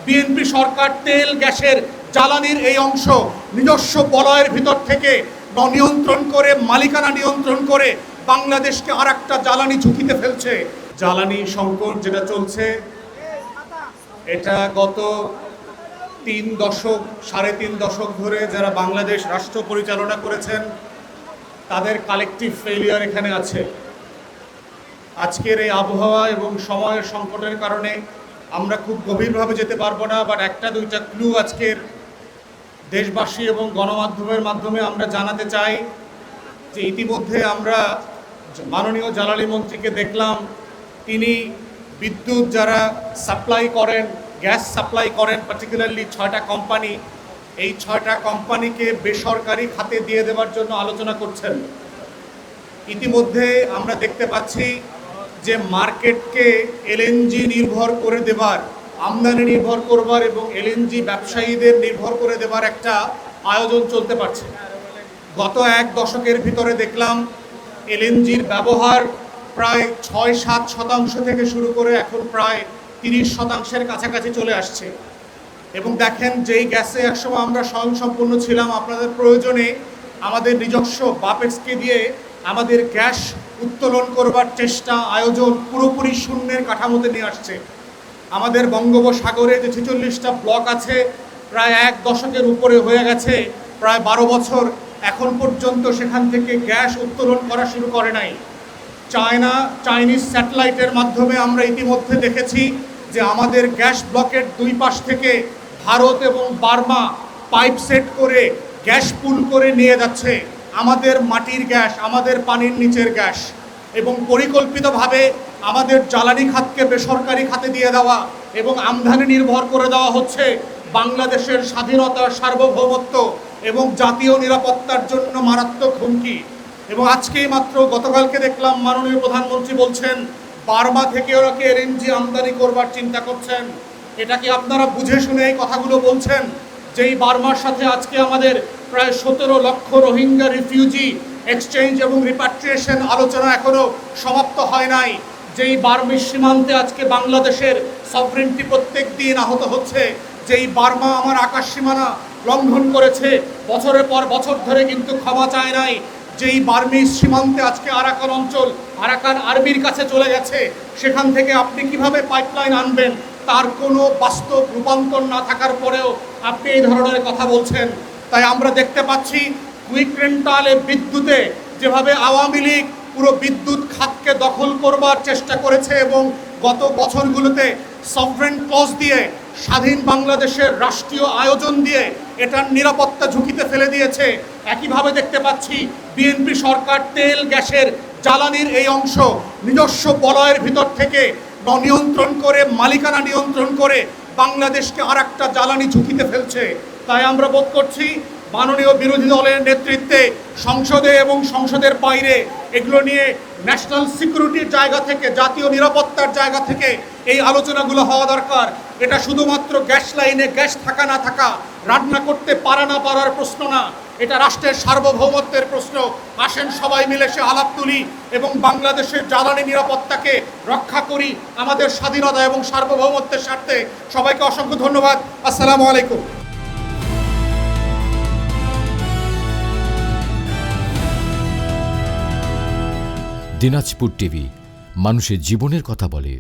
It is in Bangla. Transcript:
বিএনপি সরকার তেল গ্যাসের জ্বালানির এই অংশ নিজস্ব বলয়ের ভিতর থেকে নিয়ন্ত্রণ করে, মালিকানা নিয়ন্ত্রণ করে বাংলাদেশকে আর একটা জ্বালানি ঝুঁকিতে ফেলছে। জ্বালানি সংকট যেটা চলছে, এটা গত 3 দশক ধরে যারা বাংলাদেশ রাষ্ট্র পরিচালনা করেছেন তাদের কালেকটিভ ফেলিয়ার এখানে আছে। আজকের এই আবহাওয়া এবং সময়ের সংকটের কারণে আমরা খুব গভীরভাবে যেতে পারবো না, বাট একটা দুইটা ক্লু আজকের দেশবাসী এবং গণমাধ্যমের মাধ্যমে আমরা জানাতে চাই যে ইতিমধ্যে আমরা মাননীয় জ্বালানি মন্ত্রীকে দেখলাম, তিনি বিদ্যুৎ যারা সাপ্লাই করেন, গ্যাস সাপ্লাই করেন, পার্টিকুলারলি 6টা কোম্পানি, এই 6টা কোম্পানিকে বেসরকারি খাতে দিয়ে দেওয়ার জন্য আলোচনা করছেন। ইতিমধ্যে আমরা দেখতে পাচ্ছি যে মার্কেটকে এলএনজি নির্ভর করে দেবার, আমদানি নির্ভর করবার এবং এলএনজি ব্যবসায়ীদের নির্ভর করে দেবার একটা আয়োজন চলতে পারছে। গত 1 দশকের ভিতরে দেখলাম এলএনজির ব্যবহার প্রায় 6-7% থেকে শুরু করে এখন প্রায় 30%-এর কাছাকাছি চলে আসছে। এবং দেখেন, যেই গ্যাসে একসময় আমরা স্বয়ংসম্পূর্ণ ছিলাম, আপনাদের প্রয়োজনে আমাদের নিজস্ব বাপেক্সকে দিয়ে আমাদের গ্যাস উত্তোলন করবার চেষ্টা, আয়োজন পুরোপুরি শূন্যের কাঠামোতে নিয়ে আসছে। আমাদের বঙ্গোপসাগরে যে 46টা ব্লক আছে, প্রায় 1 দশকের উপরে হয়ে গেছে, প্রায় 12 বছর, এখন পর্যন্ত সেখান থেকে গ্যাস উত্তোলন করা শুরু করে নাই। চাইনিজ স্যাটেলাইটের মাধ্যমে আমরা ইতিমধ্যে দেখেছি যে আমাদের গ্যাস ব্লকের 2 পাশ থেকে ভারত এবং বার্মা পাইপ সেট করে গ্যাস পুল করে নিয়ে যাচ্ছে আমাদের মাটির গ্যাস, আমাদের পানির নিচের গ্যাস। এবং পরিকল্পিতভাবে আমাদের জ্বালানি খাতকে বেসরকারি খাতে দিয়ে দেওয়া এবং আমদানি নির্ভর করে দেওয়া হচ্ছে বাংলাদেশের স্বাধীনতা, সার্বভৌমত্ব এবং জাতীয় নিরাপত্তার জন্য মারাত্মক হুমকি। এবং আজকেই মাত্র গতকালকে দেখলাম মাননীয় প্রধানমন্ত্রী বলছেন বার্মা থেকে ওরা এলএনজি আমদানি করবার চিন্তা করছেন। এটা কি আপনারা বুঝে শুনে এই কথাগুলো বলছেন? যেই বার্মার সাথে আজকে আমাদের প্রায় 17 লক্ষ রোহিঙ্গা রিফিউজি এক্সচেঞ্জ এবং রিপাট্রিয়েশন আলোচনা এখনো সমাপ্ত হয় নাই, যেই বার্মির সীমান্তে আজকে বাংলাদেশের সভরেন্টি প্রত্যেক দিন আহত হচ্ছে, যেই বার্মা আমার আকাশ সীমানা লঙ্ঘন করেছে, বছরের পর বছর ধরে কিন্তু ক্ষমা চায় নাই, যেই বার্মির সীমান্তে আজকে আরাকান অঞ্চল আরাকান আর্মির কাছে চলে গেছে, সেখান থেকে আপনি কিভাবে পাইপলাইন আনবেন, তার কোনো বাস্তব রূপান্তর না থাকার পরেও আপনি এই ধরনের কথা বলছেন। তাই আমরা দেখতে পাচ্ছি কুইক রেন্টালে বিদ্যুতে যেভাবে আওয়ামী লীগ পুরো বিদ্যুৎ খাতকে দখল করবার চেষ্টা করেছে এবং গত বছরগুলোতে সভরেন ক্লজ দিয়ে, স্বাধীন বাংলাদেশের রাষ্ট্রীয় আয়োজন দিয়ে এটার নিরাপত্তা ঝুঁকিতে ফেলে দিয়েছে, একইভাবে দেখতে পাচ্ছি বিএনপি সরকার তেল গ্যাসের জ্বালানির এই অংশ নিজস্ব বলয়ের ভিতর থেকে নিয়ন্ত্রণ করে, মালিকানা নিয়ন্ত্রণ করে বাংলাদেশকে আর একটা জ্বালানি ঝুঁকিতে ফেলছে। তাই আমরা বোধ করছি মাননীয় বিরোধী দলের নেতৃত্বে সংসদে এবং সংসদের বাইরে এগুলো নিয়ে ন্যাশনাল সিকিউরিটির জায়গা থেকে, জাতীয় নিরাপত্তার জায়গা থেকে এই আলোচনাগুলো হওয়া দরকার। এটা শুধুমাত্র গ্যাস লাইনে গ্যাস থাকা না থাকা, রান্না করতে পারা না পারার প্রশ্ন না, এটা রাষ্ট্রের সার্বভৌমত্বের প্রশ্ন। আসেন সবাই মিলে সে আলাপ তুলি এবং বাংলাদেশের জ্বালানি নিরাপত্তাকে রক্ষা করি আমাদের স্বাধীনতা এবং সার্বভৌমত্বের স্বার্থে। সবাইকে অসংখ্য ধন্যবাদ। আসসালামু আলাইকুম। দিনাজপুর টিভি, মানুষের জীবনের কথা বলে।